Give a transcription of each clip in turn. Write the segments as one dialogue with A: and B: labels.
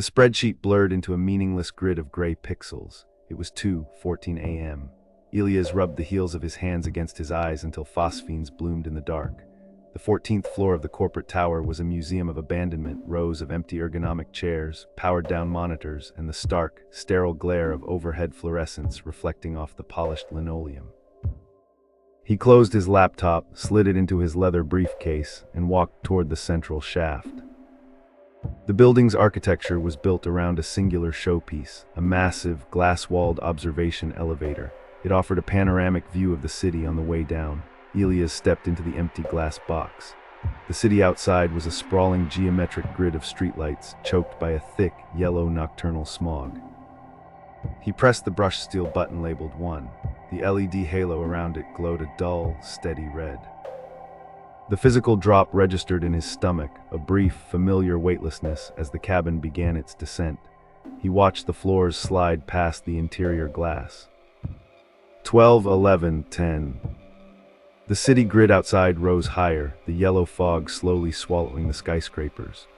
A: The spreadsheet blurred into a meaningless grid of gray pixels. It was 2:14 a.m. Elias rubbed the heels of his hands against his eyes until phosphenes bloomed in the dark. The 14th floor of the corporate tower was a museum of abandonment, rows of empty ergonomic chairs, powered-down monitors, and the stark, sterile glare of overhead fluorescents reflecting off the polished linoleum. He closed his laptop, slid it into his leather briefcase, and walked toward the central shaft. The building's architecture was built around a singular showpiece, a massive, glass-walled observation elevator. It offered a panoramic view of the city on the way down. Elias stepped into the empty glass box. The city outside was a sprawling geometric grid of streetlights, choked by a thick, yellow nocturnal smog. He pressed the brushed steel button labeled 1. The LED halo around it glowed a dull, steady red. The physical drop registered in his stomach, a brief, familiar weightlessness as the cabin began its descent. He watched the floors slide past the interior glass. 12, 11, 10. The city grid outside rose higher, the yellow fog slowly swallowing the skyscrapers.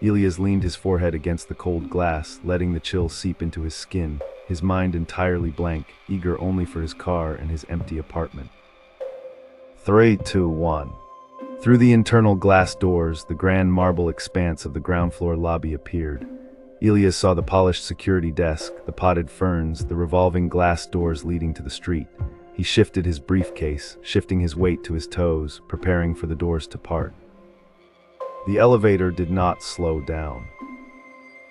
A: Elias leaned his forehead against the cold glass, letting the chill seep into his skin, his mind entirely blank, eager only for his car and his empty apartment. 3, 2, 1. Through the internal glass doors, the grand marble expanse of the ground floor lobby appeared. Elias saw the polished security desk, the potted ferns, the revolving glass doors leading to the street. He shifted his briefcase, shifting his weight to his toes, preparing for the doors to part. The elevator did not slow down.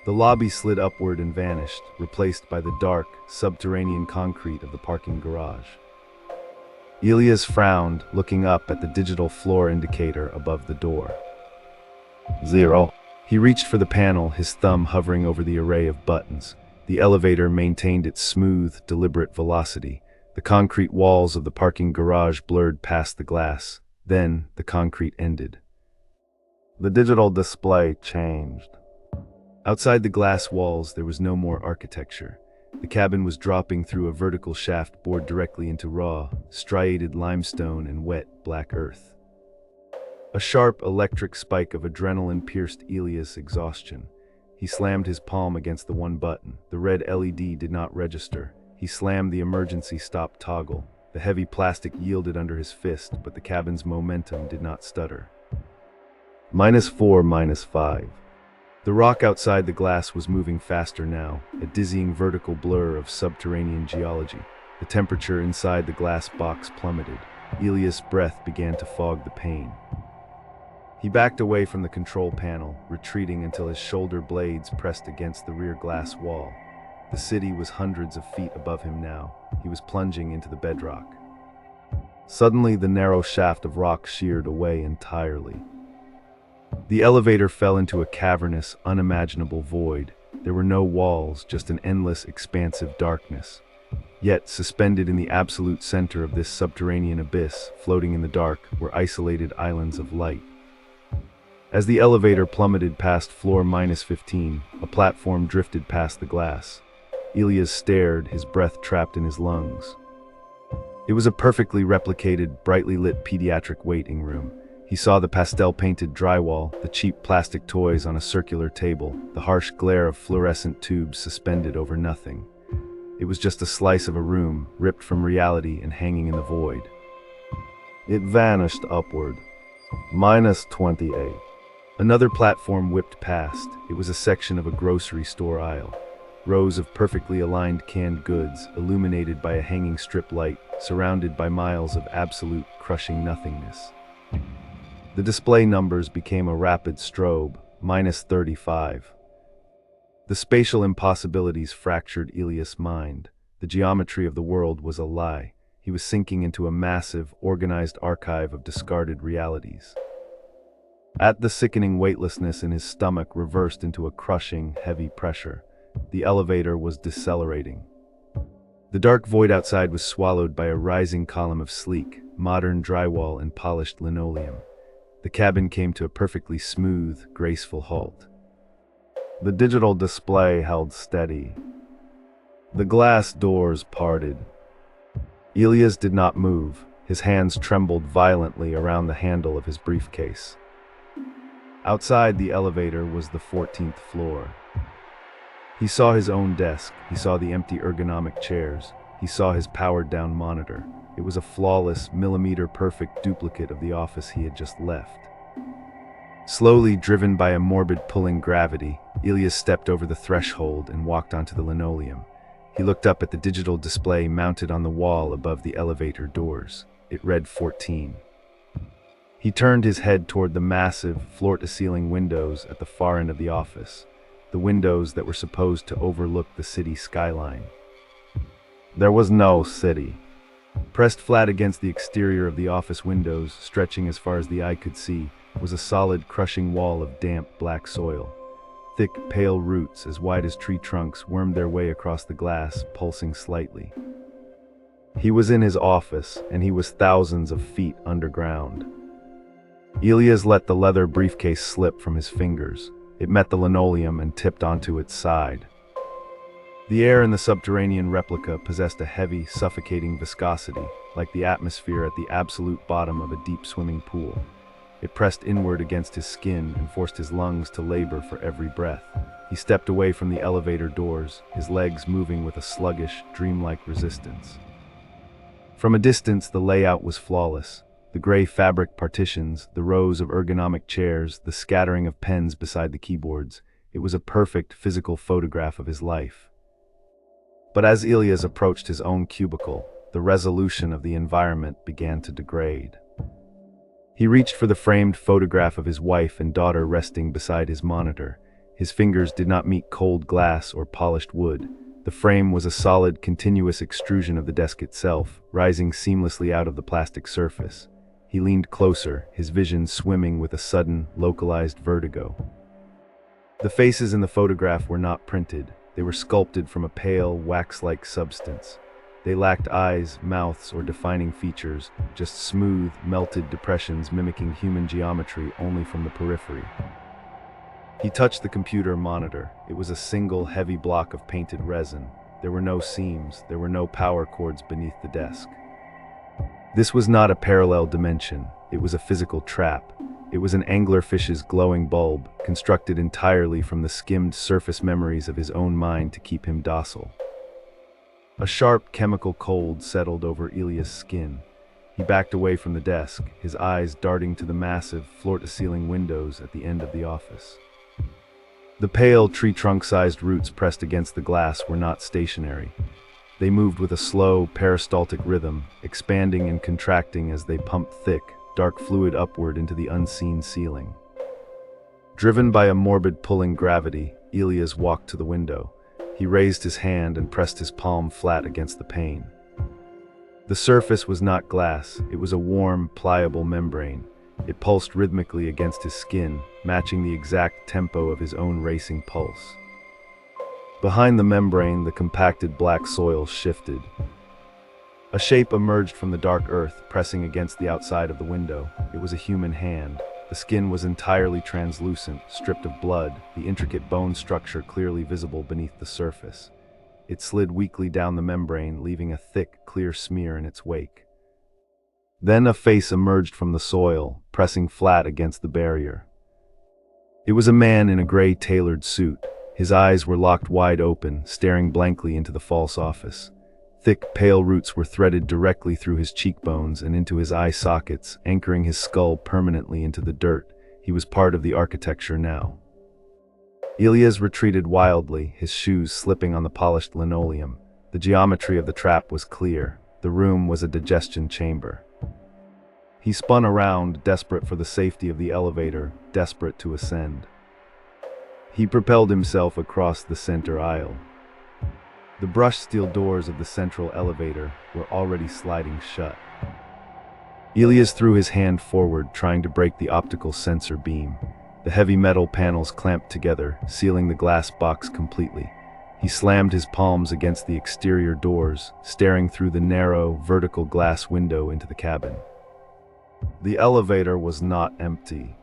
A: The lobby slid upward and vanished, replaced by the dark, subterranean concrete of the parking garage. Elias frowned, looking up at the digital floor indicator above the door. 0. He reached for the panel, his thumb hovering over the array of buttons. The elevator maintained its smooth, deliberate velocity. The concrete walls of the parking garage blurred past the glass. Then, the concrete ended. The digital display changed. Outside the glass walls, there was no more architecture. The cabin was dropping through a vertical shaft bored directly into raw, striated limestone and wet, black earth. A sharp, electric spike of adrenaline pierced Elias' exhaustion. He slammed his palm against the one button. The red LED did not register. He slammed the emergency stop toggle. The heavy plastic yielded under his fist, but the cabin's momentum did not stutter. -4, -5. The rock outside the glass was moving faster now, a dizzying vertical blur of subterranean geology. The temperature inside the glass box plummeted. Elias' breath began to fog the pain. He backed away from the control panel, retreating until his shoulder blades pressed against the rear glass wall. The city was hundreds of feet above him now. He was plunging into the bedrock. Suddenly, the narrow shaft of rock sheared away entirely. The elevator fell into a cavernous, unimaginable void. There were no walls, just an endless, expansive darkness. Yet, suspended in the absolute center of this subterranean abyss, floating in the dark, were isolated islands of light. As the elevator plummeted past floor -15, a platform drifted past the glass. Elias stared, his breath trapped in his lungs. It was a perfectly replicated, brightly lit pediatric waiting room. He saw the pastel-painted drywall, the cheap plastic toys on a circular table, the harsh glare of fluorescent tubes suspended over nothing. It was just a slice of a room, ripped from reality and hanging in the void. It vanished upward. -28. Another platform whipped past. It was a section of a grocery store aisle. Rows of perfectly aligned canned goods, illuminated by a hanging strip light, surrounded by miles of absolute, crushing nothingness. The display numbers became a rapid strobe, -35. The spatial impossibilities fractured Elias' mind. The geometry of the world was a lie. He was sinking into a massive, organized archive of discarded realities. At the sickening weightlessness in his stomach reversed into a crushing, heavy pressure. The elevator was decelerating. The dark void outside was swallowed by a rising column of sleek, modern drywall and polished linoleum. The cabin came to a perfectly smooth, graceful halt. The digital display held steady. The glass doors parted. Elias did not move. His hands trembled violently around the handle of his briefcase. Outside the elevator was the 14th floor. He saw his own desk, he saw the empty ergonomic chairs, he saw his powered-down monitor. It was a flawless, millimeter-perfect duplicate of the office he had just left. Slowly, driven by a morbid pulling gravity, Elias stepped over the threshold and walked onto the linoleum. He looked up at the digital display mounted on the wall above the elevator doors. It read 14. He turned his head toward the massive, floor-to-ceiling windows at the far end of the office, the windows that were supposed to overlook the city skyline. There was no city. Pressed flat against the exterior of the office windows, stretching as far as the eye could see, was a solid, crushing wall of damp, black soil. Thick, pale roots, as wide as tree trunks, wormed their way across the glass, pulsing slightly. He was in his office, and he was thousands of feet underground. Elias let the leather briefcase slip from his fingers. It met the linoleum and tipped onto its side. The air in the subterranean replica possessed a heavy, suffocating viscosity, like the atmosphere at the absolute bottom of a deep swimming pool. It pressed inward against his skin and forced his lungs to labor for every breath. He stepped away from the elevator doors, his legs moving with a sluggish, dreamlike resistance. From a distance, the layout was flawless. The gray fabric partitions, the rows of ergonomic chairs, the scattering of pens beside the keyboards. It was a perfect physical photograph of his life. But as Elias approached his own cubicle, the resolution of the environment began to degrade. He reached for the framed photograph of his wife and daughter resting beside his monitor. His fingers did not meet cold glass or polished wood. The frame was a solid, continuous extrusion of the desk itself, rising seamlessly out of the plastic surface. He leaned closer, his vision swimming with a sudden, localized vertigo. The faces in the photograph were not printed. They were sculpted from a pale, wax-like substance. They lacked eyes, mouths, or defining features, just smooth, melted depressions mimicking human geometry only from the periphery. He touched the computer monitor. It was a single, heavy block of painted resin. There were no seams, there were no power cords beneath the desk. This was not a parallel dimension. It was a physical trap. It was an anglerfish's glowing bulb, constructed entirely from the skimmed surface memories of his own mind to keep him docile. A sharp chemical cold settled over Elias' skin. He backed away from the desk, his eyes darting to the massive, floor-to-ceiling windows at the end of the office. The pale, tree-trunk-sized roots pressed against the glass were not stationary. They moved with a slow, peristaltic rhythm, expanding and contracting as they pumped thick, dark fluid upward into the unseen ceiling. Driven by a morbid pulling gravity, Elias walked to the window. He raised his hand and pressed his palm flat against the pane. The surface was not glass, it was a warm, pliable membrane. It pulsed rhythmically against his skin, matching the exact tempo of his own racing pulse. Behind the membrane, the compacted black soil shifted. A shape emerged from the dark earth, pressing against the outside of the window. It was a human hand. The skin was entirely translucent, stripped of blood, the intricate bone structure clearly visible beneath the surface. It slid weakly down the membrane, leaving a thick, clear smear in its wake. Then a face emerged from the soil, pressing flat against the barrier. It was a man in a gray tailored suit. His eyes were locked wide open, staring blankly into the false office. Thick, pale roots were threaded directly through his cheekbones and into his eye sockets, anchoring his skull permanently into the dirt. He was part of the architecture now. Elias retreated wildly, his shoes slipping on the polished linoleum. The geometry of the trap was clear. The room was a digestion chamber. He spun around, desperate for the safety of the elevator, desperate to ascend. He propelled himself across the center aisle. The brushed steel doors of the central elevator were already sliding shut. Elias threw his hand forward, trying to break the optical sensor beam. The heavy metal panels clamped together, sealing the glass box completely. He slammed his palms against the exterior doors, staring through the narrow, vertical glass window into the cabin. The elevator was not empty.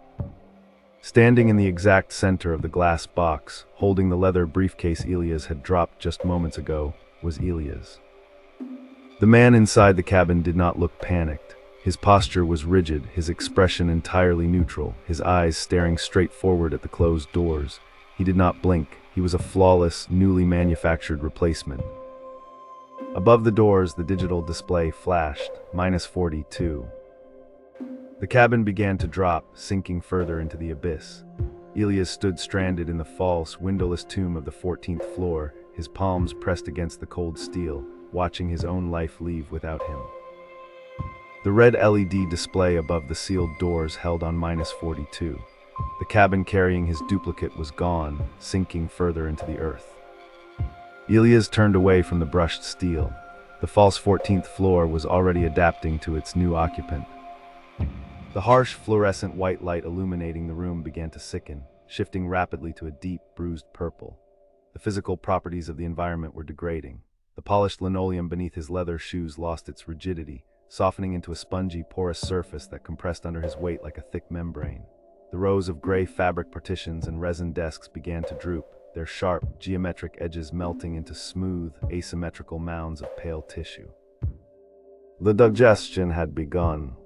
A: Standing in the exact center of the glass box, holding the leather briefcase Elias had dropped just moments ago, was Elias. The man inside the cabin did not look panicked. His posture was rigid, his expression entirely neutral, his eyes staring straight forward at the closed doors. He did not blink, He was a flawless, newly manufactured replacement. Above the doors, the digital display flashed, -42. The cabin began to drop, sinking further into the abyss. Elias stood stranded in the false, windowless tomb of the 14th floor, his palms pressed against the cold steel, watching his own life leave without him. The red LED display above the sealed doors held on -42. The cabin carrying his duplicate was gone, sinking further into the earth. Elias turned away from the brushed steel. The false 14th floor was already adapting to its new occupant. The harsh, fluorescent white light illuminating the room began to sicken, shifting rapidly to a deep, bruised purple. The physical properties of the environment were degrading. The polished linoleum beneath his leather shoes lost its rigidity, softening into a spongy, porous surface that compressed under his weight like a thick membrane. The rows of gray fabric partitions and resin desks began to droop, their sharp, geometric edges melting into smooth, asymmetrical mounds of pale tissue. The digestion had begun.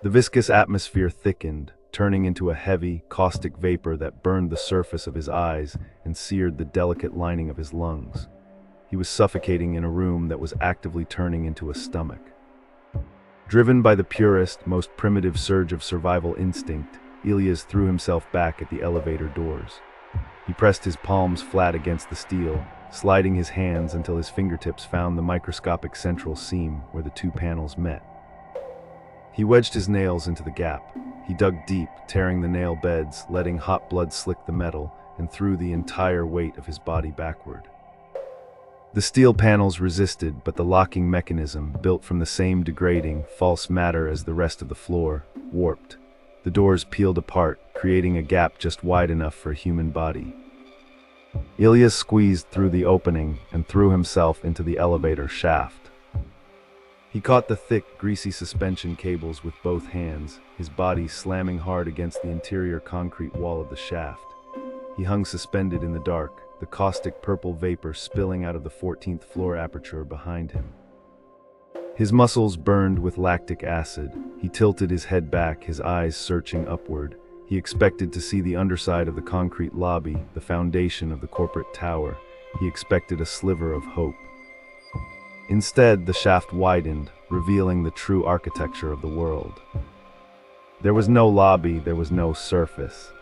A: The viscous atmosphere thickened, turning into a heavy, caustic vapor that burned the surface of his eyes and seared the delicate lining of his lungs. He was suffocating in a room that was actively turning into a stomach. Driven by the purest, most primitive surge of survival instinct, Elias threw himself back at the elevator doors. He pressed his palms flat against the steel, sliding his hands until his fingertips found the microscopic central seam where the two panels met. He wedged his nails into the gap. He dug deep, tearing the nail beds, letting hot blood slick the metal, and threw the entire weight of his body backward. The steel panels resisted, but the locking mechanism, built from the same degrading, false matter as the rest of the floor, warped. The doors peeled apart, creating a gap just wide enough for a human body. Elias squeezed through the opening and threw himself into the elevator shaft. He caught the thick, greasy suspension cables with both hands, his body slamming hard against the interior concrete wall of the shaft. He hung suspended in the dark, the caustic purple vapor spilling out of the 14th floor aperture behind him. His muscles burned with lactic acid. He tilted his head back, his eyes searching upward. He expected to see the underside of the concrete lobby, the foundation of the corporate tower. He expected a sliver of hope. Instead, the shaft widened, revealing the true architecture of the world. There was no lobby, there was no surface.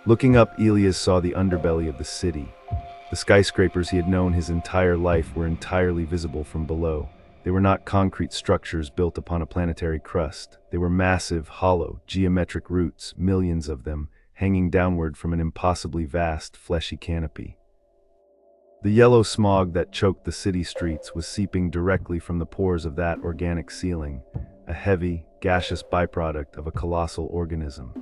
A: Looking up, Elias saw the underbelly of the city. The skyscrapers he had known his entire life were entirely visible from below. They were not concrete structures built upon a planetary crust. They were massive, hollow, geometric roots, millions of them, hanging downward from an impossibly vast, fleshy canopy. The yellow smog that choked the city streets was seeping directly from the pores of that organic ceiling, a heavy, gaseous byproduct of a colossal organism.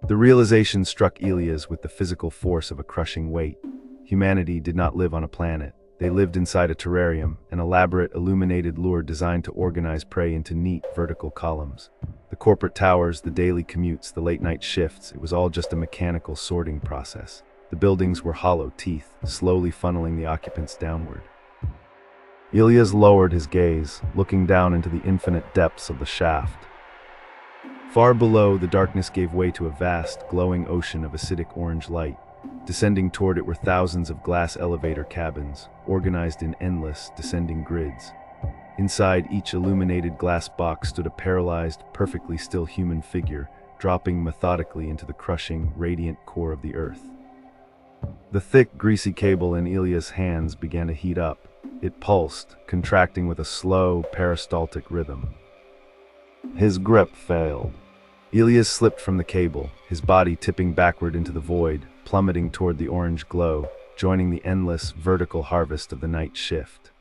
A: The realization struck Elias with the physical force of a crushing weight. Humanity did not live on a planet. They lived inside a terrarium, an elaborate, illuminated lure designed to organize prey into neat, vertical columns. The corporate towers, the daily commutes, the late-night shifts, it was all just a mechanical sorting process. The buildings were hollow teeth, slowly funneling the occupants downward. Elias lowered his gaze, looking down into the infinite depths of the shaft. Far below, the darkness gave way to a vast, glowing ocean of acidic orange light. Descending toward it were thousands of glass elevator cabins, organized in endless, descending grids. Inside each illuminated glass box stood a paralyzed, perfectly still human figure, dropping methodically into the crushing, radiant core of the earth. The thick, greasy cable in Elias' hands began to heat up. It pulsed, contracting with a slow, peristaltic rhythm. His grip failed. Elias slipped from the cable, his body tipping backward into the void, plummeting toward the orange glow, joining the endless, vertical harvest of the night shift.